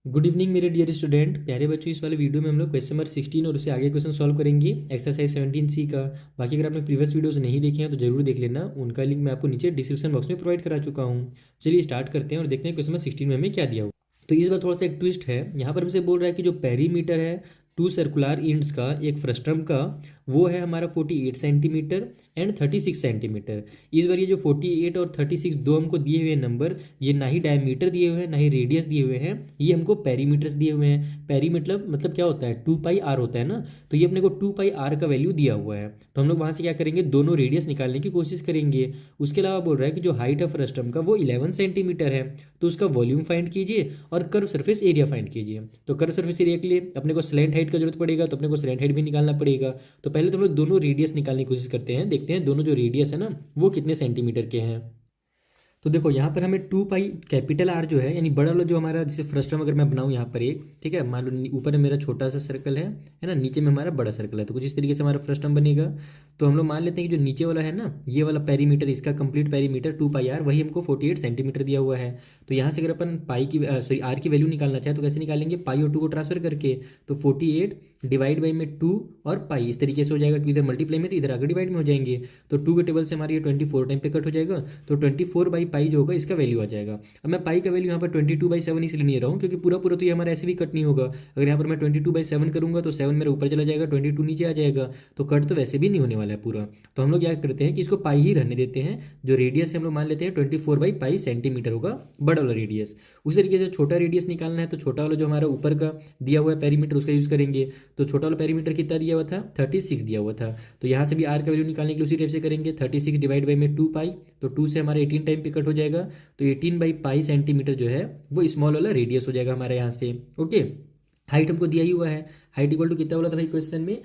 Good evening मेरे dear student, प्यारे बच्चों। इस वाले वीडियो में हम लोग क्वेश्चन नंबर 16 और उससे आगे क्वेश्चन सॉल्व करेंगे एक्सरसाइज 17C का। बाकी अगर आपने प्रीवियस वीडियोस नहीं देखे हैं तो जरूर देख लेना, उनका लिंक मैं आपको नीचे डिस्क्रिप्शन बॉक्स में प्रोवाइड करा चुका हूँ। चलिए स्टार्ट करते हैं और देखते हैं क्वेश्चन नंबर 16 में हमें क्या दिया हो। तो इस बार थोड़ा सा एक ट्विस्ट है, यहाँ पर हमसे बोल रहा है कि जो पेरीमीटर है टू सर्कुलर इंड्स का एक फ्रस्टम का, वो है हमारा 48 सेंटीमीटर एंड 36 सेंटीमीटर। इस बार ये जो 48 और 36 दो हमको दिए हुए नंबर, ये ना ही डायमीटर दिए हुए हैं ना ही रेडियस दिए हुए हैं, ये हमको पेरीमीटर्स दिए हुए हैं। पेरी मतलब क्या होता है, 2πr होता है ना, तो ये अपने को 2πr का वैल्यू दिया हुआ है। तो हम लोग वहाँ से क्या करेंगे, दोनों रेडियस निकालने की कोशिश करेंगे। उसके अलावा बोल रहा है कि जो हाइट है फ्रस्टम का वो 11 सेंटीमीटर है, तो उसका वॉल्यूम फाइंड कीजिए और कर्व सरफेस एरिया फाइंड कीजिए। तो कर्व सरफेस एरिया के लिए अपने को स्लैंट हाइट का जरूरत पड़ेगा, तो अपने को स्लैंट हाइट भी निकालना पड़ेगा। तो पहले तो हम लोग दोनों रेडियस निकालने की कोशिश करते हैं, देखते हैं दोनों जो रेडियस है ना वो कितने सेंटीमीटर के हैं। तो देखो यहाँ पर हमें 2π कैपिटल आर जो है, यानी बड़ा वाला जो हमारा, जैसे फ्रस्टम अगर मैं बनाऊँ यहाँ पर एक, ठीक है, मान लो ऊपर में मेरा छोटा सा सर्कल है ना, नीचे में हमारा बड़ा सर्कल है, तो कुछ इस तरीके से हमारा फ्रस्टम बनेगा। तो हम लोग मान लेते हैं कि जो नीचे वाला है ना, ये वाला पेरीमीटर, इसका कंप्लीट पेरीमीटर 2πr, वही हमको 48 सेंटीमीटर दिया हुआ है। तो यहाँ से अगर अपन पाई की आर की वैल्यू निकालना चाहे तो कैसे निकालेंगे, पाई और 2 को ट्रांसफर करके। तो 48 डिवाइड बाई में 2 और पाई, इस तरीके से हो जाएगा कि इधर मल्टीप्लाई में तो इधर आगे डिवाइड में हो जाएंगे। तो 2 के टेबल से हमारी ये 24 टाइम पे कट हो जाएगा, तो 24/पाई जो होगा इसका वैल्यू आ जाएगा। अब मैं पाई का वैल्यू यहाँ पर 22/7 इसलिए नहीं रहा हूँ क्योंकि पूरा पूरा तो ये हमारा ऐसे भी कट नहीं होगा। अगर यहाँ पर मैं 22/7 करूँगा तो 7 मेरा ऊपर चला जाएगा, 22 नीचे आ जाएगा, तो कट तो वैसे भी नहीं होने वाला है पूरा। तो हम लोग क्या करते हैं कि इसको पाई ही रहने देते हैं। जो रेडियस है हम लोग मान लेते हैं 24/पाई सेंटीमीटर होगा बड़ा वाला रेडियस। उसी तरीके से छोटा रेडियस निकालना है, तो छोटा वाला जो हमारा ऊपर का दिया हुआ है पेरीमीटर उसका यूज़ करेंगे। तो छोटा वाला पेरीमीटर कितना दिया हुआ था, 36 दिया हुआ था। तो यहाँ से भी आर का वैल्यू निकालने के लिए उसी टाइप से करेंगे, 36 डिवाइड बाई में 2π, तो 2 से हमारे 18 टाइम पे कट हो जाएगा। तो 18/पाई सेंटीमीटर जो है वो स्मॉल वाला रेडियस हो जाएगा हमारे यहाँ से। ओके, हाइट हमको दिया ही हुआ है, हाइट इक्वल टू कितना बोला था भाई क्वेश्चन में,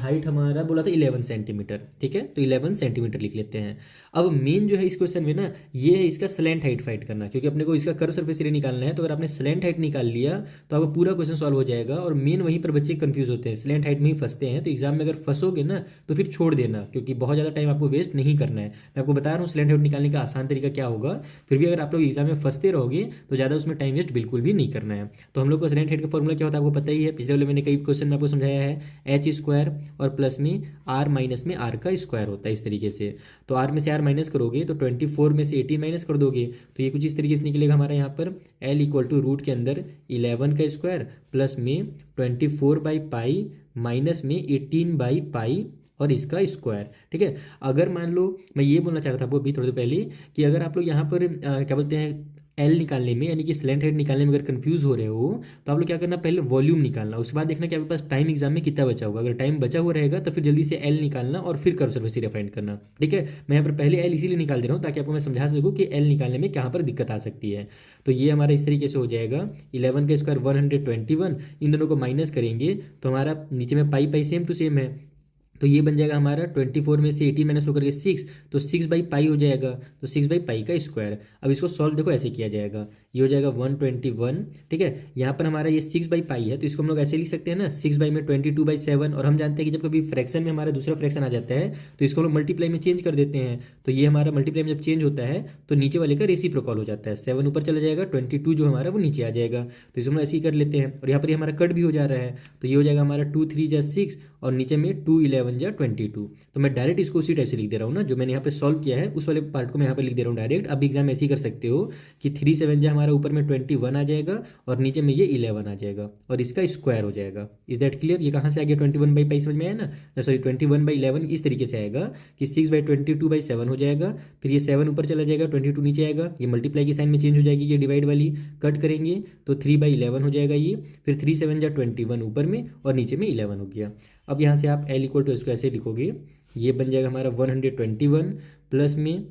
हाइट हमारा बोला था 11 सेंटीमीटर, ठीक है, तो 11 सेंटीमीटर लिख लेते हैं। अब मेन जो है इस क्वेश्चन में ना, ये है इसका स्लैंट हाइट फाइंड करना, क्योंकि अपने को इसका कर्व सरफेस एरिया निकालना है। तो अगर आपने स्लैंट हाइट निकाल लिया तो आपका पूरा क्वेश्चन सॉल्व हो जाएगा। और मेन वहीं पर बच्चे कंफ्यूज होते हैं, स्लैंट हाइट में ही फंसते हैं। तो एग्जाम में अगर फंसोगे ना तो फिर छोड़ देना, क्योंकि बहुत ज़्यादा टाइम आपको वेस्ट नहीं करना है। मैं आपको बता रहा हूँ स्लैंट हाइट निकालने का आसान तरीका क्या होगा। फिर भी अगर आप लोग एग्जाम में फंसते रहोगे तो ज़्यादा उसमें टाइम वेस्ट बिल्कुल भी नहीं करना है। तो हम लोग को स्लैंट हाइट का फॉर्मूला क्या होता है आपको पता ही है, पिछले वाले मैंने कई क्वेश्चन में आपको समझाया है। h² और प्लस में r माइनस में r का स्क्वायर होता है इस तरीके से। तो r में से r माइनस करोगे तो 24 में से 18 माइनस कर दोगे, तो ये कुछ इस तरीके से निकलेगा हमारा यहाँ पर l इक्वल टू रूट के अंदर 11 का स्क्वायर प्लस में 24/पाई माइनस में 18/पाई और इसका स्क्वायर, ठीक है। अगर मान लो, मैं ये बोलना चाह रहा था आपको अभी थोड़ी देर पहले, कि अगर आप लोग यहाँ पर क्या बोलते हैं एल निकालने में, यानी कि स्लैंट हाइट निकालने में अगर कंफ्यूज हो रहे हो तो आप लोग क्या करना, पहले वॉल्यूम निकालना, उसके बाद देखना कि आपके पास टाइम एग्जाम में कितना बचा होगा। अगर टाइम बचा हुआ रहेगा तो फिर जल्दी से एल निकालना और फिर कर्व सरफेस एरिया फाइंड करना, ठीक है। मैं यहाँ पर पहले एल इसीलिए निकाल दे रहा हूँ ताकि आपको मैं समझा सकूँ कि एल निकालने में कहाँ पर दिक्कत आ सकती है। तो ये हमारा इस तरीके से हो जाएगा, 11 का स्क्वायर 121, इन दोनों को माइनस करेंगे तो हमारा नीचे में पाई सेम टू सेम है, तो ये बन जाएगा हमारा 24 में से 18 माइनस होकर के 6, तो 6/पाई हो जाएगा, तो 6/पाई का स्क्वायर। अब इसको सॉल्व देखो ऐसे किया जाएगा, ये हो जाएगा 121, ठीक है। यहाँ पर हमारा ये 6/पाई है तो इसको हम लोग ऐसे लिख सकते हैं ना, 6 में 22/7। और हम जानते हैं कि जब कभी फ्रैक्शन में हमारा दूसरा फ्रैक्शन आ जाता है तो इसको हम लोग मल्टीप्लाई में चेंज कर देते हैं। तो ये हमारा मल्टीप्लाई में जब चेंज होता है तो नीचे वाले का रेसिप्रोकल हो जाता है, 7 ऊपर चला जाएगा, 22 जो हमारा वो नीचे आ जाएगा। तो इसको हम ऐसे ही कर लेते हैं। और यहाँ पर हमारा कट भी हो जा रहा है, तो ये हो जाएगा हमारा 2 3 जा 6 और नीचे में 2 11 जा 22। तो मैं डायरेक्ट इसको उसी टाइप से लिख दे रहा हूँ ना, जो मैंने यहाँ पे सॉल्व किया है उस वाले पार्ट को मैं यहाँ पे लिख दे रहा हूँ डायरेक्ट। अब एग्जाम ऐसे ही कर सकते हो कि 3 7 जा हमारा ऊपर में 21 आ जाएगा और नीचे में ये 11 आ जाएगा और इसका स्क्वायर हो जाएगा। Is that clear? ये कहाँ से आ गया, 21/पाई समझ में आया ना, सॉरी 21/11 इस तरीके से आएगा कि 6/22/7 हो जाएगा। फिर ये 7 ऊपर चला जाएगा, 22 नीचे आएगा, ये मल्टीप्लाई की साइन में चेंज हो जाएगी, ये डिवाइड वाली कट करेंगे तो 3/11 हो जाएगा ये। फिर 3 7 जा 21 ऊपर में और नीचे में 11 हो गया। अब यहाँ से आप एल इक्वल टू इसको ऐसे लिखोगे, ये बन जाएगा हमारा 121 प्लस में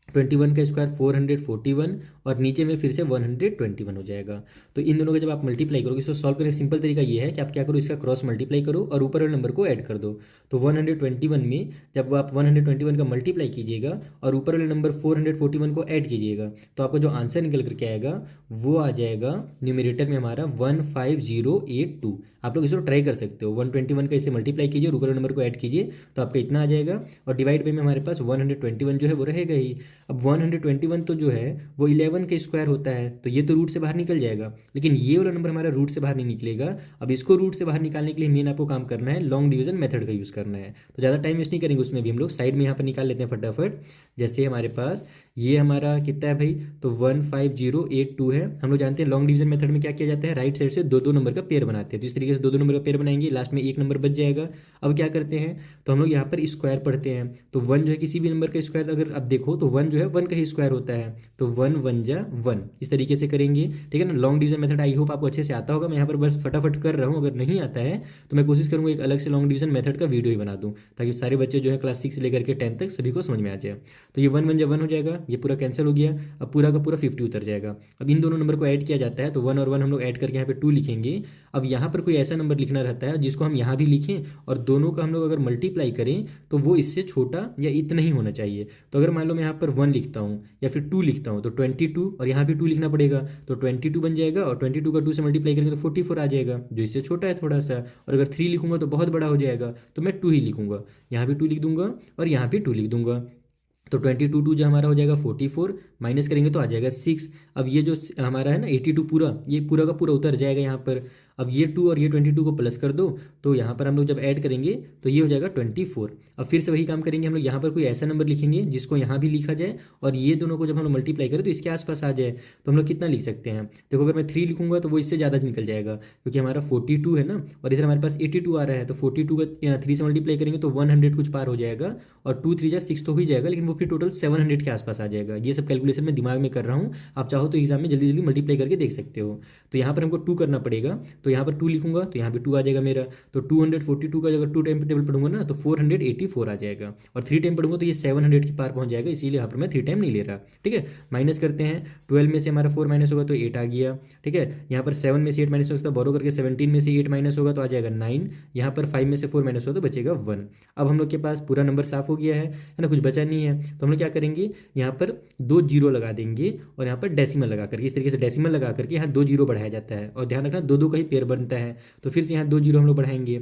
21 का स्क्वायर 441 और नीचे में फिर से 121 हो जाएगा। तो इन दोनों का जब आप मल्टीप्लाई करोगे, इसको सॉल्व करने का सिंपल तरीका ये है कि आप क्या करो, इसका क्रॉस मल्टीप्लाई करो और ऊपर वाले नंबर को ऐड कर दो। तो 121 में जब आप 121 का मल्टीप्लाई कीजिएगा और ऊपर वाले नंबर 441 को ऐड कीजिएगा तो आपका जो आंसर निकल करके आएगा वो आ जाएगा न्यूमरेटर में हमारा 15082। आप लोग इसको ट्राई कर सकते हो, 121 का इसे मल्टीप्लाई कीजिए और ऊपर वाले नंबर को ऐड कीजिए तो आपका इतना आ जाएगा। और डिवाइड बाई में हमारे पास 121 जो है वो रहेगा ही, अब 121 तो जो है वो 11 का स्क्वायर होता है, तो ये तो रूट से बाहर निकल जाएगा, लेकिन ये वाला नंबर हमारा रूट से बाहर नहीं निकलेगा। अब इसको रूट से बाहर निकालने के लिए मेन आपको काम करना है, लॉन्ग डिवीजन मेथड का यूज़ करना है। तो ज़्यादा टाइम वेस्ट नहीं करेंगे उसमें भी, हम लोग साइड में यहाँ पर निकाल लेते हैं फटाफट। जैसे हमारे पास ये हमारा कितना है भाई, तो 15082 है। हम लोग जानते हैं लॉन्ग डिवीजन मेथड में क्या किया जाता है, राइट साइड से दो दो नंबर का पेयर बनाते हैं, तो इस तरीके से दो दो नंबर का पेयर बनाएंगे, लास्ट में एक नंबर बच जाएगा। अब क्या करते हैं, तो हम लोग यहाँ पर स्क्वायर पढ़ते हैं, तो वन जो है किसी भी नंबर का स्क्वायर अगर आप देखो तो वन जो है वन का ही स्क्वायर होता है, तो वन वन जा वन, इस तरीके से करेंगे, ठीक है ना। Long division method I hope आपको अच्छे से आता होगा, मैं यहाँ पर बस फटाफट कर रहा हूँ, अगर नहीं आता है तो मैं कोशिश करूँगा एक अलग से लॉन्ग डिवीजन मेथड का वीडियो ही बना दूँ, ताकि सारे बच्चे जो है क्लास 6 से लेकर के 10 तक सभी को समझ में आ जाए। तो ये वन वन जा वन हो जाएगा, ये पूरा कैंसिल हो गया, अब पूरा का पूरा 50 उतर जाएगा। अब इन दोनों नंबर को ऐड किया जाता है, तो वन और वन हम लोग ऐड करके यहाँ पे 2 लिखेंगे। अब यहाँ पर कोई ऐसा नंबर लिखना रहता है जिसको हम यहाँ भी लिखें और दोनों का हम लोग अगर मल्टीप्लाई करें तो वो इससे छोटा या इतना ही होना चाहिए। तो अगर मान लो मैं यहाँ पर 1 लिखता हूँ या फिर 2 लिखता हूँ, तो 22 और यहाँ भी 2 लिखना पड़ेगा, तो 22 बन जाएगा, और 22 का 2 से मल्टीप्लाई करेंगे तो 44 आ जाएगा, जो इससे छोटा है थोड़ा सा। और अगर 3 लिखूंगा तो बहुत बड़ा हो जाएगा, तो मैं 2 ही लिखूंगा, यहाँ भी 2 लिख दूंगा और यहाँ भी 2 लिख दूंगा। तो 22 2 जो हमारा हो जाएगा 44, माइनस करेंगे तो आ जाएगा 6। अब ये जो हमारा है ना 82 पूरा, ये पूरा का पूरा उतर जाएगा यहाँ पर। अब ये 2 और ये 22 को प्लस कर दो, तो यहाँ पर हम लोग जब ऐड करेंगे तो ये हो जाएगा 24। अब फिर से वही काम करेंगे, हम लोग यहाँ पर कोई ऐसा नंबर लिखेंगे जिसको यहाँ भी लिखा जाए और ये दोनों को जब हम लोग मल्टीप्लाई करें तो इसके आसपास आ जाए। तो हम लोग कितना लिख सकते हैं, देखो अगर मैं 3 लिखूंगा तो वो इससे ज़्यादा निकल जाएगा, क्योंकि हमारा 42 है ना, और इधर हमारे पास 82 आ रहा है, तो 42 का 3 से मल्टीप्लाई करेंगे तो 100 कुछ पार हो जाएगा, और 2 3 जा 6 तो ही जाएगा, लेकिन वो फिर टोटल 700 के आसपास आ जाएगा। ये सब कैलकुलेशन मैं दिमाग में कर रहा हूँ, आप चाहो तो एग्जाम में जल्दी जल्दी मल्टीप्लाई करके देख सकते हो। तो यहाँ पर हमको 2 करना पड़ेगा, तो यहाँ पर 2 लिखूंगा तो यहाँ भी 2 आ जाएगा मेरा। तो 242 का अगर 2 टाइम टेबल पढ़ूंगा ना तो 484 आ जाएगा, और 3 टाइम पढ़ूंगा तो ये 700 के पार पहुंच जाएगा, इसीलिए यहाँ पर मैं 3 टाइम नहीं ले रहा, ठीक है। माइनस करते हैं, 12 में से हमारा 4 माइनस होगा तो 8 आ गया, ठीक है। यहाँ पर 7 में से 8 माइनस होगा तो बोरो करके 17 में से 8 माइनस होगा तो आ जाएगा 9। यहाँ पर 5 में से 4 माइनस होगा तो बचेगा 1। अब हम लोग के पास पूरा नंबर साफ हो गया है ना, कुछ बचा नहीं है। तो हम लोग क्या करेंगे, यहाँ पर 2 जीरो लगा देंगे और यहाँ पर डेसिमल लगा करके, इस तरीके से डेसिमल लगा करके यहाँ 2 जीरो बढ़ाया जाता है, और ध्यान रखना 2 2 का ही पेयर बनता है। तो फिर से यहाँ 2 जीरो हम लोग बढ़ाएंगे,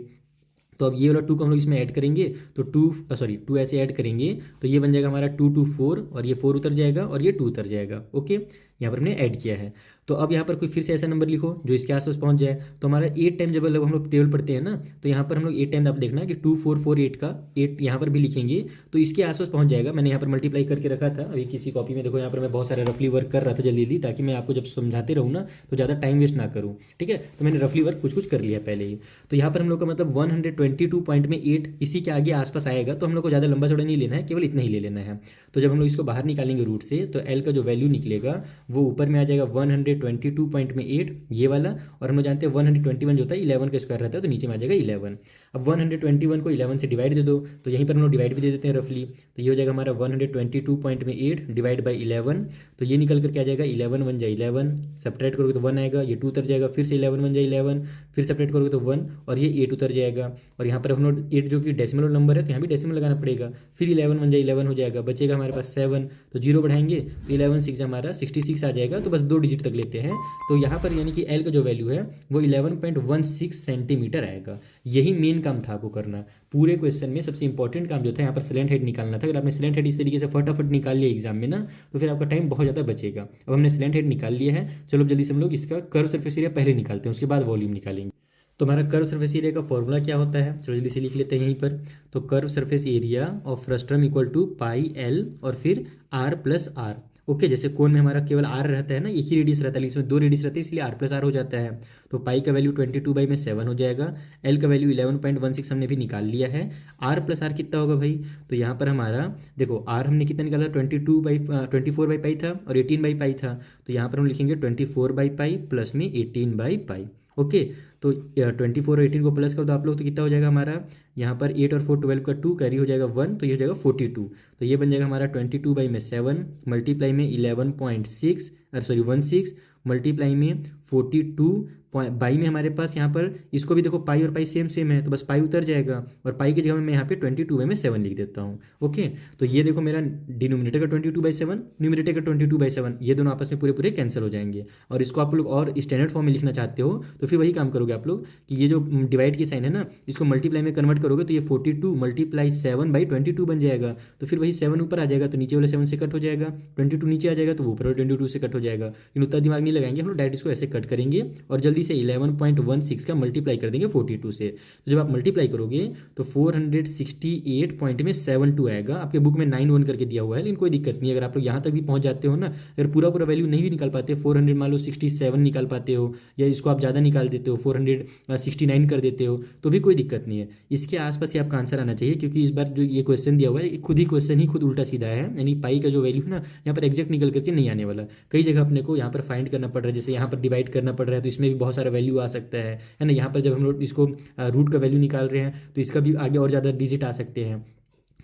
तो अब ये वाला 2 को हम लोग इसमें ऐड करेंगे, तो 2 ऐसे ऐड करेंगे तो ये बन जाएगा हमारा 2 2 4, और ये 4 उतर जाएगा और ये 2 उतर जाएगा। ओके, यहाँ पर हमने ऐड किया है। तो अब यहाँ पर कोई फिर से ऐसा नंबर लिखो जो इसके आसपास पहुँच जाए। तो हमारा 8 टाइम जब हम लोग टेबल पढ़ते हैं ना, तो यहाँ पर हम लोग 8 टाइम आप देखना कि 2 4 4 8 का 8 यहाँ पर भी लिखेंगे तो इसके आसपास पहुँच जाएगा। मैंने यहाँ पर मल्टीप्लाई करके रखा था अभी किसी कॉपी में, देखो यहाँ पर मैं बहुत सारा रफली वर्क कर रहा था जल्दी जल्दी, ताकि मैं आपको जब समझाते रहूँ ना तो ज़्यादा टाइम वेस्ट ना करूँ, ठीक है। तो मैंने रफली वर्क कुछ कुछ कर लिया पहले ही। तो यहाँ पर हम लोग का मतलब 122 पॉइंट में 8 इसी के आगे आसपास आएगा, तो हम लोग को ज़्यादा लंबा चौड़ा नहीं लेना है, केवल इतना ही ले लेना है। तो जब हम लोग इसको बाहर निकालेंगे रूट से, तो एल का जो वैल्यू निकलेगा वो ऊपर में आ जाएगा 122 पॉइंट में 8 ये वाला, और हम लोग जानते हैं 121 जो होता है 11 का स्क्वायर रहता है, तो नीचे में आ जाएगा 11। अब 121 को 11 से डिवाइड दे दो, तो यहीं पर हम लोग डिवाइड भी दे देते हैं रफली, तो ये हो जाएगा हमारा 122 पॉइंट में 8 डिवाइड बाई 11, तो ये निकल कर क्या जाएगा 11 1 जाए 11, सब्ट्रैक्ट करोगे तो 1 आएगा, ये 2 उतर जाएगा, फिर से 11 1 जाए 11, फिर सब्ट्रैक्ट करोगे तो 1, और ये 8 उतर जाएगा। और यहाँ पर हम लोग 8 जो कि डेसिमल नंबर है तो यहाँ भी डेसिमल लगाना पड़ेगा, फिर 11 1 जाए 11 हो जाएगा, बचेगा हमारे पास 7, तो जीरो बढ़ाएंगे तो 11 6 हमारा 66 आ जाएगा। तो बस 2 डिजिट तक लेते हैं, तो यहाँ पर यानी कि एल का जो वैल्यू है वो 11.16 सेंटीमीटर आएगा। यही मेन काम था आपको करना पूरे क्वेश्चन में। सबसे इंपॉर्टेंट काम जो था यहाँ पर स्लैंट हेड निकालना था। अगर आपने स्लैंट हेड इस तरीके से फटाफट निकाल लिया एग्जाम में ना, तो फिर आपका टाइम बहुत ज़्यादा बचेगा। अब हमने स्लैंट हेड निकाल लिया है, चलो जल्दी से हम लोग इसका कर्व सरफेस एरिया पहले निकालते हैं, उसके बाद वॉल्यूम निकालेंगे। तो हमारा कर्व सरफेस एरिया का फॉर्मूला क्या होता है, चलो जल्दी से लिख लेते हैं यहीं पर। तो curve surface area of frustum equal to pi L और फिर आर प्लस आर। ओके, जैसे कोन में हमारा केवल आर रहता है ना, एक ही रेडियस रहता है, लेकिन इसमें 2 रेडियस रहते हैं, इसलिए आर प्लस आर हो जाता है। तो पाई का वैल्यू 22/7 हो जाएगा, एल का वैल्यू 11.16 हमने भी निकाल लिया है। आर प्लस आर कितना होगा भाई, तो यहाँ पर हमारा देखो आर हमने कितना निकाला, 24/पाई था और 18/पाई था, तो यहाँ पर हम लिखेंगे 24/पाई प्लस में 18/पाई। ओके, तो 24 और 18 को प्लस कर दो आप लोग, तो कितना हो जाएगा हमारा, यहाँ पर 8 और 4 12 का 2 कैरी हो जाएगा 1, तो ये हो जाएगा 42। तो ये बन जाएगा हमारा 22/7 मल्टीप्लाई में 11.6 16 मल्टीप्लाई में 42 बाई में हमारे पास यहाँ पर इसको भी देखो पाई और पाई सेम सेम है, तो बस पाई उतर जाएगा और पाई की जगह में मैं यहाँ पे 22/7 लिख देता हूँ। ओके, तो ये देखो मेरा डिनोमिनेटर का 22/7, न्यूमिनेटर का 22/7, ये दोनों आपस में पूरे पूरे कैंसिल हो जाएंगे। और इसको आप लोग और स्टैंडर्ड फॉर्म में लिखना चाहते हो तो फिर वही काम करोगे आप लोग कि ये जो डिवाइड की साइन है ना, इसको मल्टीप्लाई में कन्वर्ट करोगे तो ये 42 × 7/22 बन जाएगा। तो फिर वही 7 ऊपर आ जाएगा तो नीचे वाले 7 से कट हो जाएगा, 22 नीचे आ जाएगा तो वो ऊपर वाले 22 से कट हो जाएगा। इन उतना दिमाग नहीं लगाएंगे हम लोग, डायरेक्ट इसको ऐसे कट करेंगे और जल्दी से 11.16 का मल्टीप्लाई कर देंगे 42 से। तो जब आप मल्टीप्लाई करोगे तो 468.72 आएगा। आपके बुक में 91 करके दिया हुआ है, लेकिन कोई दिक्कत नहीं है। अगर आप लोग यहाँ तक भी पहुँच जाते हो ना, अगर पूरा पूरा वैल्यू नहीं भी निकाल पाते, 400 मान लो 67 निकाल पाते हो, या इसको आप ज़्यादा निकाल देते हो 469 कर देते हो, तो भी कोई दिक्कत नहीं है। इसके आसपास ही आपका आंसर आना चाहिए, क्योंकि इस बार जो ये क्वेश्चन दिया हुआ है खुद ही क्वेश्चन ही खुद उल्टा सीधा है, यानी पाई का जो वैल्यू है ना यहाँ पर एग्जैक्ट निकल करके नहीं आने वाला। कई जगह अपने को यहाँ पर फाइंड करना पड़ रहा है, जैसे यहाँ पर डिवाइड करना पड़ रहा है तो इसमें भी बहुत सारा वैल्यू आ सकता है ना। यहाँ पर जब हम लोग इसको रूट का वैल्यू निकाल रहे हैं तो इसका भी आगे और ज़्यादा डिजिट आ सकते हैं,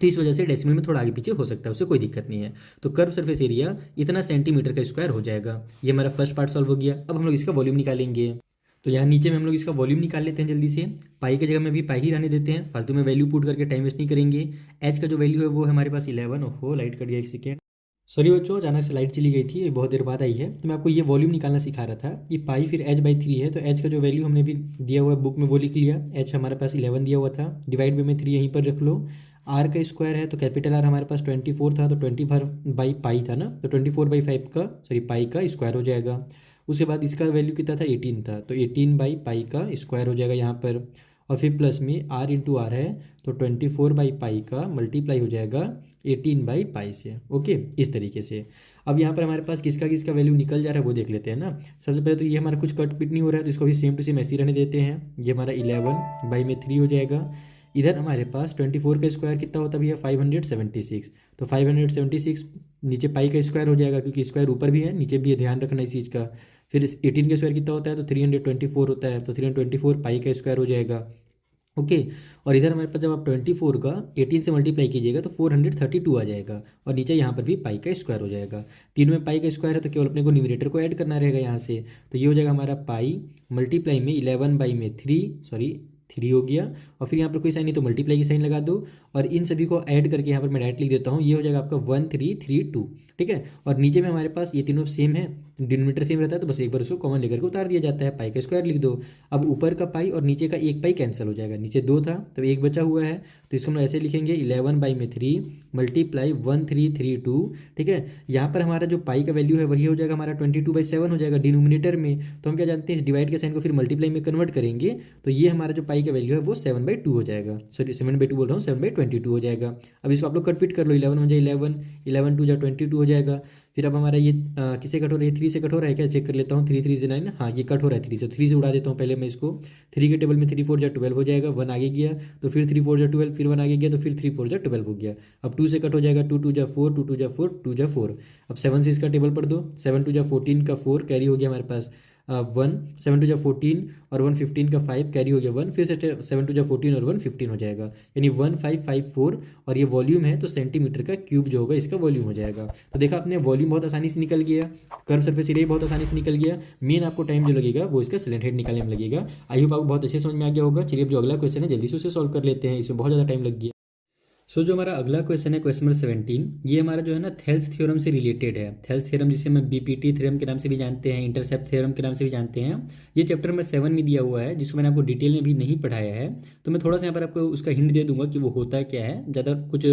तो इस वजह से डेसिमल में थोड़ा आगे पीछे हो सकता है, उससे कोई दिक्कत नहीं है। तो कर्व सरफेस एरिया इतना सेंटीमीटर का स्क्वायर हो जाएगा। ये हमारा फर्स्ट पार्ट सॉल्व हो गया। अब हम लोग इसका वॉल्यूम निकालेंगे। तो यहाँ नीचे में हम लोग इसका वॉल्यूम निकाल लेते हैं जल्दी से। पाई की जगह में भी पाई ही रहने देते हैं, फालतू में वैल्यू पुट करके टाइम वेस्ट नहीं करेंगे। एच का जो वैल्यू है वो है हमारे पास 11। ओहो, लाइट कट गया, एक सेकेंड, सॉरी बच्चों, अचानक से लाइट चली गई थी, बहुत देर बाद आई है। तो मैं आपको ये वॉल्यूम निकालना सिखा रहा था कि पाई फिर h/3 है, तो h का जो वैल्यू हमने भी दिया हुआ है बुक में वो लिख लिया। h हमारे पास 11 दिया हुआ था, डिवाइड में 3 यहीं पर रख लो। r का स्क्वायर है तो कैपिटल R हमारे पास 24 था, तो 20/पाई था ना, तो 24/5 का पाई का स्क्वायर हो जाएगा। उसके बाद इसका वैल्यू कितना था, 18 था, तो 18/पाई का स्क्वायर हो जाएगा यहाँ पर। और फिर प्लस में r इंटू आर है तो 24/पाई का मल्टीप्लाई हो जाएगा 18/पाई से। ओके, इस तरीके से। अब यहाँ पर हमारे पास किसका किसका वैल्यू निकल जा रहा है वो देख लेते हैं ना। सबसे पहले तो ये हमारा कुछ कट पिट नहीं हो रहा है, तो इसको भी सेम टू सेम ऐसे ही रहने देते हैं। ये हमारा 11/3 हो जाएगा। इधर हमारे पास 24 का स्क्वायर कितना होता है भैया, 576, तो 576 नीचे पाई का स्क्वायर हो जाएगा, क्योंकि स्क्वायर ऊपर भी है नीचे भी है, ध्यान रखना इस चीज़ का। फिर 18 का स्क्वायर कितना होता है, तो 324 होता है, तो 324 पाई का स्क्वायर हो जाएगा। ओके, और इधर हमारे पास जब आप 24 का 18 से मल्टीप्लाई कीजिएगा तो 432 आ जाएगा, और नीचे यहाँ पर भी पाई का स्क्वायर हो जाएगा। तीनों में पाई का स्क्वायर है तो केवल अपने को न्यूमरेटर को ऐड करना रहेगा यहाँ से। तो ये हो जाएगा हमारा पाई मल्टीप्लाई में 3 हो गया, और फिर यहाँ पर कोई साइन नहीं तो मल्टीप्लाई की साइन लगा दो, और इन सभी को ऐड करके यहाँ पर मैं डायरेक्ट लिख देता हूँ। ये हो जाएगा आपका 1332, ठीक है। और नीचे में हमारे पास ये तीनों सेम है, डिनोमिनेटर सेम रहता है, तो बस एक बार उसको कॉमन लेकर के उतार दिया जाता है, पाई का स्क्वायर लिख दो। अब ऊपर का पाई और नीचे का एक पाई कैंसिल हो जाएगा, नीचे 2 था तो एक बचा हुआ है, तो इसको हम ऐसे लिखेंगे 11/3 मल्टीप्लाई 1332, ठीक है। यहाँ पर हमारा जो पाई का वैल्यू है वही हो जाएगा हमारा 22/7 हो जाएगा डिनोमिनेटर में। तो हम क्या जानते हैं, इस डिवाइड के साइन को फिर मल्टीप्लाई में कन्वर्ट करेंगे, तो ये हमारा जो पाई का वैल्यू है वो 7/2 हो जाएगा। सॉरी 7/2 बोल रहा हूँ, 7/22 हो जाएगा। अब इसको आप लोग कट पिट कर लो, 11 1 11, 11 2 22 हो जाएगा। फिर अब हमारा ये किससे कट हो रहा है, 3 से कट हो रहा है क्या, चेक कर लेता हूँ। 3 3 से 9, हाँ ये कट हो रहा है 3 से, 3 से उड़ा देता हूँ पहले मैं इसको। 3 के टेबल में 3 4 12 हो जाएगा, 1 आगे गया तो फिर 3 4 12, फिर 1 आगे गया तो फिर 3 4 12 हो गया। अब 2 से कट हो जाएगा, 2 2 4, 2 2 4, 2 4। अब 7 से इसका टेबल पढ़ दो, 7 2 14 का 4 कैरी हो गया हमारे पास 1, 7 2 14 और 1 15 का 5 कैरी हो गया 1, फिर से 7 2 14 और 1 15 हो जाएगा, यानी 1554। और ये वॉल्यूम है तो सेंटीमीटर का क्यूब जो होगा इसका वॉल्यूम हो जाएगा। तो देखा आपने, वॉल्यूम बहुत आसानी से निकल गया, कर्व सरफेस एरिया बहुत आसानी से निकल गया। मेन आपको टाइम जो लगेगा वो इसका सिलेंट हेड निकालने में लगेगा। आई होप आपको बहुत अच्छे समझ में आ गया होगा। चलिए अब जो अगला क्वेश्चन है जल्दी से उसे सॉल्व कर लेते हैं, इसमें बहुत ज़्यादा टाइम लग गया। सो जो हमारा अगला क्वेश्चन है, क्वेश्चन नंबर 17, ये हमारा जो है ना थेल्स थ्योरम से रिलेटेड है। थेल्स थ्योरम जिसे हम बीपीटी थ्योरम के नाम से भी जानते हैं, इंटरसेप्ट थ्योरम के नाम से भी जानते हैं। ये चैप्टर नंबर 7 में दिया हुआ है, जिसको मैंने आपको डिटेल में भी नहीं पढ़ाया है, तो मैं थोड़ा सा यहाँ पर आपको उसका हिंट दे दूंगा कि वो होता क्या है। ज़्यादा कुछ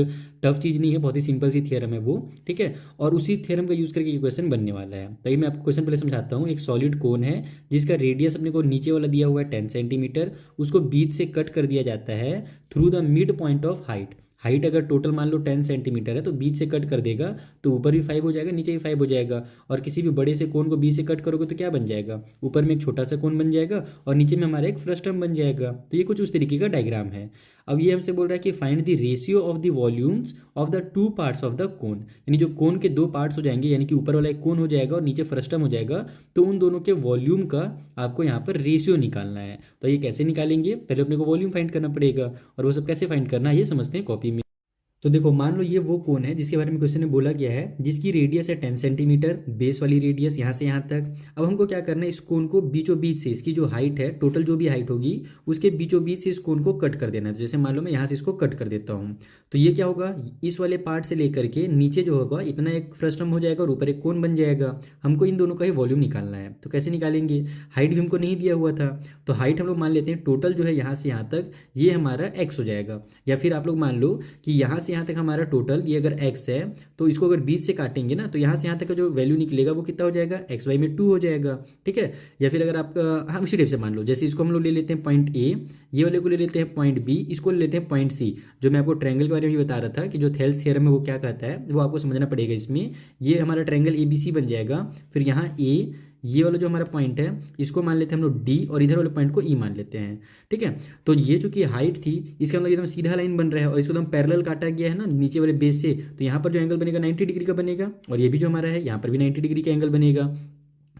टफ चीज़ नहीं है, बहुत ही सिंपल सी थ्योरम है वो, ठीक है। और उसी थ्योरम का यूज़ करके ये क्वेश्चन बनने वाला है। तो ये मैं आपको क्वेश्चन पहले समझाता हूँ। एक सॉलिड कोन है जिसका रेडियस अपने को नीचे वाला दिया हुआ है 10 सेंटीमीटर, उसको बीच से कट कर दिया जाता है through the mid point of height. Height अगर टोटल मान लो 10 सेंटीमीटर है तो बीच से कट कर देगा तो ऊपर भी 5 हो जाएगा, नीचे भी 5 हो जाएगा। और किसी भी बड़े से कोन को बीच से कट करोगे तो क्या बन जाएगा, ऊपर में एक छोटा सा कोन बन जाएगा और नीचे में हमारा एक फ्रस्टम बन जाएगा। तो ये कुछ उस तरीके का डायग्राम है। अब ये हमसे बोल रहा है कि find the ratio of the volumes of the 2 parts of the cone, यानी जो कोन के 2 पार्ट्स हो जाएंगे, यानी कि ऊपर वाला एक कोन हो जाएगा और नीचे फ्रस्टम हो जाएगा, तो उन दोनों के वॉल्यूम का आपको यहाँ पर रेशियो निकालना है। तो ये कैसे निकालेंगे, पहले अपने को वॉल्यूम फाइंड करना पड़ेगा, और वो सब कैसे फाइंड करना है ये समझते हैं कॉपी में। तो देखो मान लो ये वो कोन है जिसके बारे में क्वेश्चन में बोला गया है, जिसकी रेडियस है 10 सेंटीमीटर, बेस वाली रेडियस यहाँ से यहाँ तक। अब हमको क्या करना है, इस कोन को बीचों बीच से, इसकी जो हाइट है टोटल जो भी हाइट होगी उसके बीचों बीच से इस कोन को कट कर देना है। तो जैसे मान लो मैं यहाँ से इसको कट कर देता हूँ, तो ये क्या होगा, इस वाले पार्ट से लेकर के नीचे जो होगा इतना एक फ्रस्टम हो जाएगा और ऊपर एक कोन बन जाएगा। हमको इन दोनों का ही वॉल्यूम निकालना है, तो कैसे निकालेंगे, हाइट भी हमको नहीं दिया हुआ था, तो हाइट हम लोग मान लेते हैं टोटल जो है यहाँ से यहाँ तक ये हमारा एक्स हो जाएगा। या फिर आप लोग मान लो कि यहाँ से यहाँ तक हमारा टोटल ये अगर x है, तो इसको अगर 20 से काटेंगे ना, तो यहाँ से यहाँ तक का जो वैल्यू निकलेगा वो कितना हो जाएगा, एक्स वाई में 2 हो जाएगा। ठीक है। या फिर अगर आप हम इसी टाइप से मान लो, जैसे इसको हम लोग ले लेते हैं पॉइंट ए, ये वाले को ले लेते हैं पॉइंट बी, इसको ले लेते हैं पॉइंट सी। जो मैं आपको ट्रायंगल के बारे में भी बता रहा था कि जो थेल्स थ्योरम है वो क्या कहता है, वो आपको समझना पड़ेगा। इसमें ये हमारा ट्रायंगल ए बी सी बन जाएगा, फिर यहाँ ए, ये वाला जो हमारा पॉइंट है इसको मान लेते हैं हम लोग डी, और इधर वाले पॉइंट को ई मान लेते हैं। ठीक है। तो ये जो कि हाइट थी इसके अंदर एकदम सीधा लाइन बन रहा है और इसको एकदम पैरेलल काटा गया है ना नीचे वाले बेस से, तो यहाँ पर जो एंगल बनेगा 90 डिग्री का बनेगा, और ये भी जो हमारा है यहाँ पर भी 90 डिग्री का एंगल बनेगा।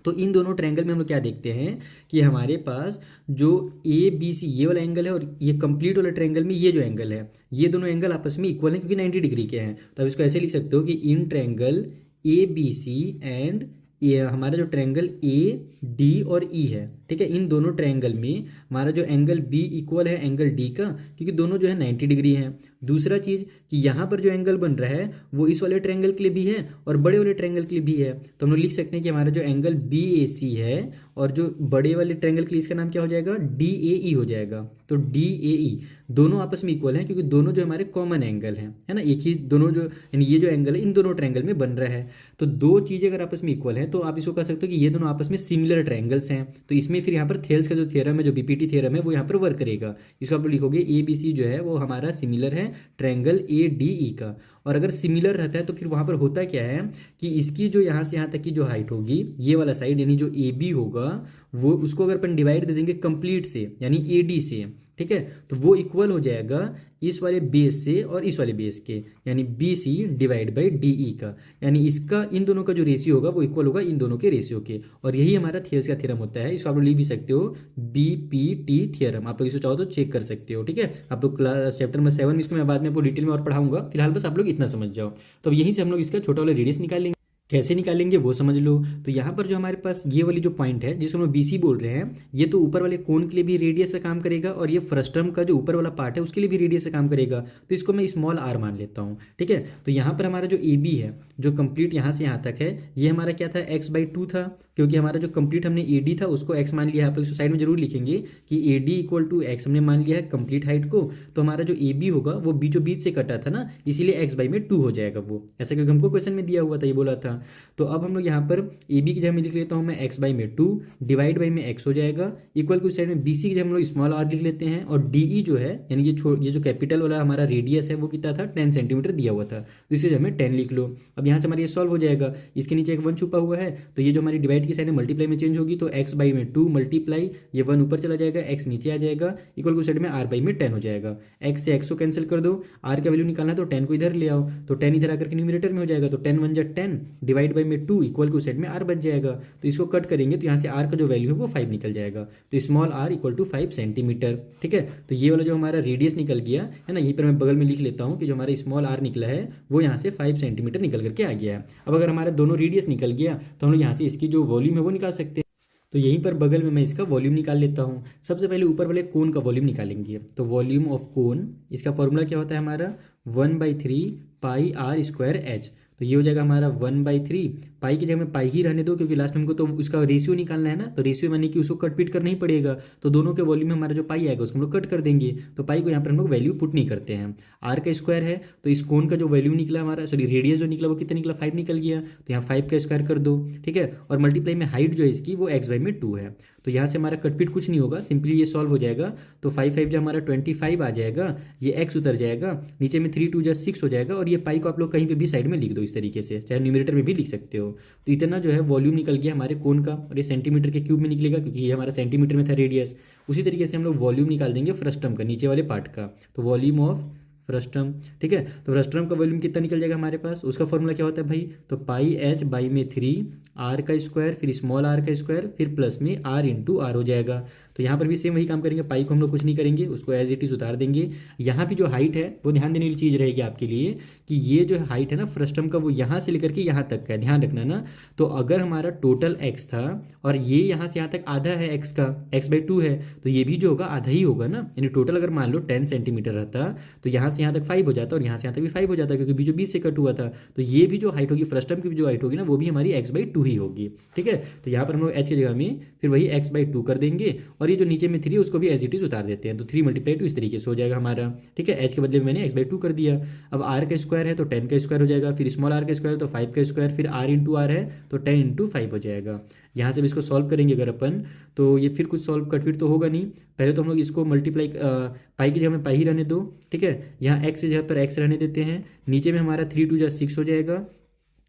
तो इन दोनों ट्रायंगल में हम लोग क्या देखते हैं कि हमारे पास जो ए बी सी ये वाला एंगल है और ये कंप्लीट वाला ट्रायंगल में ये जो एंगल है, ये दोनों एंगल आपस में इक्वल हैं क्योंकि 90 डिग्री के हैं। तो अब इसको ऐसे लिख सकते हो कि in triangle A B C and ये हमारा जो ट्रायंगल ए डी और ई है, ठीक है, इन दोनों ट्रायंगल में हमारा जो एंगल बी इक्वल है एंगल डी का, क्योंकि दोनों जो है 90 डिग्री हैं। दूसरा चीज़ कि यहाँ पर जो एंगल बन रहा है वो इस वाले ट्रायंगल के लिए भी है और बड़े वाले ट्रायंगल के लिए भी है। तो हम लोग लिख सकते हैं कि हमारा जो एंगल बी ए सी है और जो बड़े वाले ट्रायंगल के लिए इसका नाम क्या हो जाएगा, डी ए ई हो जाएगा। तो डी ए ई दोनों आपस में इक्वल हैं क्योंकि दोनों जो हमारे कॉमन एंगल हैं, है ना, एक ही दोनों जो यानी ये जो एंगल है इन दोनों ट्रायंगल में बन रहा है। तो दो चीज़ें अगर आपस में इक्वल हैं तो आप इसको कह सकते हो कि ये दोनों आपस में सिमिलर ट्रायंगल्स हैं। तो इसमें फिर यहाँ पर थेल्स का जो थ्योरम है, जो बीपीटी थ्योरम है, वो यहाँ पर वर्क करेगा। इसको आप लिखोगे ए बी सी जो है वो हमारा सिमिलर है ट्रायंगल ए डी ई का। और अगर सिमिलर रहता है तो फिर वहाँ पर होता क्या है कि इसकी जो यहाँ से यहाँ तक की जो हाइट होगी, ये वाला साइड यानी जो ए बी होगा वो उसको अगर अपन डिवाइड दे देंगे कंप्लीट से यानी ए डी से, ठीक है, तो वो इक्वल हो जाएगा इस वाले बेस से और इस वाले बेस के, यानी B C divide by D E का, यानी इसका इन दोनों का जो रेशियो होगा वो इक्वल होगा इन दोनों के रेशियो के। और यही हमारा थेल्स का थ्योरम होता है। इसको आप लोग लिख भी सकते हो बी पी टी थ्योरम, आप लोग इसको चाहो तो चेक कर सकते हो। ठीक है, आप लोग क्लास चैप्टर नंबर 7 इसको मैं बाद में आपको डिटेल में और पढ़ाऊंगा, फिलहाल बस आप लोग इतना समझ जाओ। तो अब यहीं से हम लोग इसका छोटा वाला रेडियस निकालेंगे। कैसे निकालेंगे वो समझ लो। तो यहाँ पर जो हमारे पास ये वाली जो पॉइंट है जिसको हम बी सी बोल रहे हैं, ये तो ऊपर वाले कोन के लिए भी रेडियस से काम करेगा और ये फ्रस्टम का जो ऊपर वाला पार्ट है उसके लिए भी रेडियस से काम करेगा। तो इसको मैं स्मॉल आर मान लेता हूँ। ठीक है, तो यहाँ पर हमारा जो ए बी है जो कंप्लीट यहाँ से यहाँ तक है, ये हमारा क्या था, एक्स बाई 2 था, क्योंकि हमारा जो कंप्लीट हमने ए डी था उसको एक्स मान लिया है। आप लोग साइड में जरूर लिखेंगे कि A D equal to X हमने मान लिया है कंप्लीट हाइट को। तो हमारा जो ए बी होगा वो बीचों बीच से कटा था ना, इसीलिए एक्स बाई में 2 हो जाएगा वो, ऐसा क्योंकि हमको क्वेश्चन में दिया हुआ था, ये बोला था। तो अब हम लोग यहाँ पर ए बी की जगह में लिख लेता हूँ मैं एक्स बाई में 2 डिवाइड बाई में एक्स हो जाएगा, इक्वल टू साइड में बी सी की जगह हम लोग स्मॉल आर लिख लेते हैं। और डी ई जो है यानी ये जो कैपिटल वाला हमारा रेडियस है वो कितना था, 10 सेंटीमीटर दिया हुआ था, तो इसे हमें 10 लिख लो। अब यहाँ से हमारा ये सॉल्व हो जाएगा, इसके नीचे एक 1 छुपा हुआ है, तो ये जो हमारी डिवाइड की साइड है मल्टीप्लाई में चेंज होगी, तो एक्स बाई में 2 मल्टीप्लाई ये 1 ऊपर चला जाएगा, एक्स नीचे आ जाएगा, इक्वल टू साइड में आर बाई में 10 हो जाएगा। एक्स से एक्स को कैंसिल कर दो, आर का वैल्यू निकालना है तो 10 को इधर ले आओ, तो 10 इधर आकर के न्यूमरेटर में हो जाएगा, तो 10 1 जा 10 डिवाइड बाई में 2 इक्वल टू साइड में आर बच जाएगा। तो इसको कट करेंगे तो यहाँ से आर का जो वैल्यू है वो 5 निकल जाएगा, तो small R equal to 5 centimetre. ठीक है, तो ये वाला जो हमारा रेडियस निकल गया है ना, यहीं पर मैं बगल में लिख लेता हूँ कि जो हमारा स्मॉल आर निकला है वो यहाँ से 5 सेंटीमीटर निकल करके आ गया है। अब अगर हमारा दोनों रेडियस निकल गया तो हम लोग यहाँ से इसकी जो वॉल्यूम है वो निकाल सकते हैं। तो यहीं पर बगल में मैं इसका वॉल्यूम निकाल लेता हूँ। सबसे पहले ऊपर वाले कोन का वॉल्यूम निकालेंगे, तो वॉल्यूम ऑफ कोन, इसका फॉर्मूला क्या होता है हमारा 1/3 पाई आर स्क्वायर एच। तो ये हो जाएगा हमारा 1/3, पाई की जगह में पाई ही रहने दो क्योंकि लास्ट में हमको तो उसका रेशियो निकालना है ना, तो रेशियो माने कि उसको कट पीट करना ही पड़ेगा, तो दोनों के वॉल्यूम में हमारा जो पाई आएगा उसको हम लोग कट कर देंगे, तो पाई को यहाँ पर हम लोग वैल्यू पुट नहीं करते हैं। आर का स्क्वायर है तो इस कोन का जो वैल्यू निकला हमारा, सॉरी रेडियस जो निकला वो कितना निकला, 5 निकल गया, तो यहाँ 5 का स्क्वायर कर दो। ठीक है, और मल्टीप्लाई में हाइट जो है इसकी वो एक्स बाई में 2 है, तो यहाँ से हमारा कटपीट कुछ नहीं होगा, सिंपली ये सॉल्व हो जाएगा। तो 5 5 जो हमारा 25 आ जाएगा, ये एक्स उतर जाएगा, नीचे में 3 2 6 हो जाएगा, और ये पाई को आप लोग कहीं पे भी साइड में लिख दो इस तरीके से, चाहे न्यूमरेटर में भी लिख सकते हो। तो इतना जो है वॉल्यूम निकल गया हमारे कोन का, और ये सेंटीमीटर के क्यूब में निकलेगा क्योंकि ये हमारा सेंटीमीटर में था रेडियस। उसी तरीके से हम लोग वॉल्यूम निकाल देंगे फ्रस्टम का, नीचे वाले पार्ट का, तो वॉल्यूम ऑफ फ्रस्टम। ठीक है, तो फ्रस्टम का वॉल्यूम कितना निकल जाएगा हमारे पास, उसका फॉर्मूला क्या होता है भाई, तो पाई एच बाई में 3 आर का स्क्वायर, फिर स्मॉल आर का स्क्वायर, फिर प्लस में आर इंटू आर हो जाएगा। तो यहाँ पर भी सेम वही काम करेंगे, पाई को हम लोग कुछ नहीं करेंगे, उसको एज इट इज़ उतार देंगे। यहाँ भी जो हाइट है वो ध्यान देने वाली चीज़ रहेगी आपके लिए कि ये जो हाइट है ना फ्रस्टम का, वो यहाँ से लेकर के यहाँ तक का है, ध्यान रखना ना। तो अगर हमारा टोटल एक्स था और ये यहाँ से यहाँ तक आधा है एक्स का, x/2 है, तो ये भी जो होगा आधा ही होगा ना। यानी टोटल अगर मान लो 10 सेंटीमीटर रहता तो यहाँ से यहाँ तक 5 हो जाता और यहाँ से यहाँ तक भी 5 हो जाता, क्योंकि बीचों बीच से कट हुआ था। तो ये भी जो हाइट होगी फ्रस्टम की भी जो हाइट होगी ना, वो भी हमारी x/2 ही होगी। ठीक है, तो यहाँ पर हम लोग h की जगह में फिर वही x/2 कर देंगे, और ये जो नीचे में 3 उसको भी एज इट इज उतार देते हैं। तो 3 × 2 इस तरीके से हो जाएगा हमारा। ठीक है, h के बदले में मैंने x/2 कर दिया। अब r का स्क्वायर है तो 10 का स्क्वायर हो जाएगा, फिर स्मॉल r का स्क्वायर तो 5 का स्क्वायर, फिर r इंटू r है तो 10 × 5 हो जाएगा। यहाँ से भी इसको सॉल्व करेंगे अगर अपन, तो ये फिर कुछ सॉल्व कट फिर तो होगा नहीं। पहले तो हम लोग इसको मल्टीप्लाई, पाई की जगह में पाई ही रहने दो। ठीक है, यहाँ x की जगह पर x रहने देते हैं। नीचे में हमारा 3 × 2 = 6 हो जाएगा,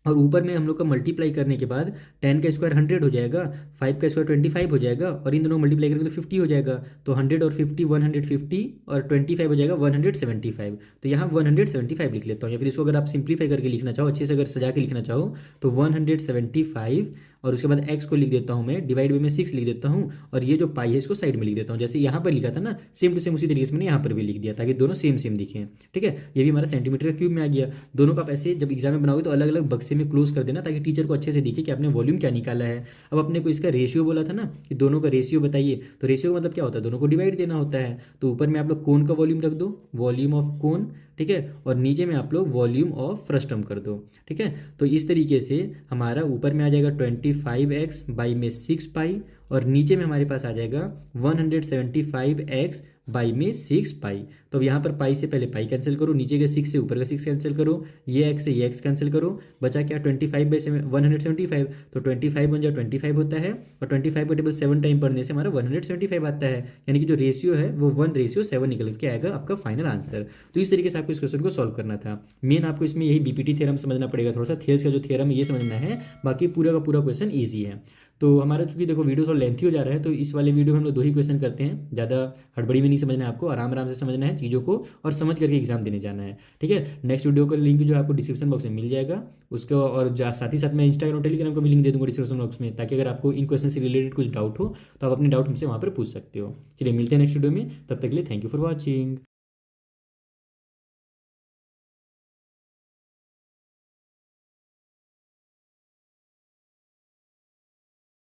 और ऊपर में हम लोग का मल्टीप्लाई करने के बाद 10 का स्क्वायर 100 हो जाएगा, 5 का स्क्वायर 25 हो जाएगा, और इन दोनों मल्टीप्लाई करेंगे तो 50 हो जाएगा। तो 100 और 50 150, और 25 हो जाएगा 175। तो यहाँ 175 लिख लेता हूँ, या फिर इसको अगर आप सिंप्लीफाई करके लिखना चाहो, अच्छे से अगर सजा के लिखना चाहो तो 175, और उसके बाद x को लिख देता हूँ मैं, डिवाइड में 6 लिख देता हूँ, और ये जो पाई है इसको साइड में लिख देता हूँ। जैसे यहाँ पर लिखा था ना, सेम टू सेम उसी तरीके से मैंने यहाँ पर भी लिख दिया, ताकि दोनों सेम सेम दिखें। ठीक है, ये भी हमारा सेंटीमीटर क्यूब में आ गया। दोनों का आप ऐसे जब एग्जाम में बनाओगे तो अलग अलग बक्से में क्लोज कर देना, ताकि टीचर को अच्छे से दिखे कि आपने वॉल्यूम क्या निकाला है। अब अपने को इसका रेशियो बोला था ना कि दोनों का रेशियो बताइए, तो रेशियो का मतलब क्या होता है, दोनों को डिवाइड देना होता है। तो ऊपर में आप लोग कोन का वॉल्यूम रख दो, वॉल्यूम ऑफ कोन। ठीक है, और नीचे में आप लोग वॉल्यूम ऑफ फ्रस्टम कर दो। ठीक है, तो इस तरीके से हमारा ऊपर में आ जाएगा 25x बाई में 6 पाई, और नीचे में हमारे पास आ जाएगा 175x बाई में 6 पाई। तो अब यहाँ पर पाई से पहले पाई कैंसिल करो, नीचे के 6 से ऊपर का 6 कैंसिल करो, ये x से ये x कैंसिल करो, बचा क्या 25/175। तो 25 बन जाए 25 होता है, और 25 को टेबल 7 टाइम पढ़ने से हमारा 175 आता है। यानी कि जो रेशियो है वो 1:7 निकल के आएगा आपका फाइनल आंसर। तो इस तरीके से आपको इस क्वेश्चन को सॉल्व करना था। मेन आपको इसमें यही बीपीटी थ्योरम समझना पड़ेगा, थोड़ा सा थेल्स का जो थ्योरम है ये समझना है, बाकी पूरा का पूरा क्वेश्चन ईजी है। तो हमारा चूंकि देखो वीडियो थोड़ा लेंथी हो जा रहा है, तो इस वाले वीडियो में हम लोग 2 ही क्वेश्चन करते हैं, ज़्यादा हड़बड़ी में नहीं समझना है आपको, आराम आराम से समझना है चीज़ों को और समझ करके एग्जाम देने जाना है। ठीक है, नेक्स्ट वीडियो का लिंक जो है आपको डिस्क्रिप्शन बॉक्स में मिल जाएगा उसको, और साथ ही साथ मैं इंस्टाग्राम और टेलीग्राम का भी लिंक दे दूंगा डिस्क्रिप्शन बॉक्स में, ताकि अगर आपको इन क्वेश्चन से रिलेटेड कुछ डाउट हो तो आप अपने डाउट हमसे वहाँ पर पूछ सकते हो। चलिए मिलते हैं नेक्स्ट वीडियो में, तब तक के लिए थैंक यू फॉर वॉचिंग।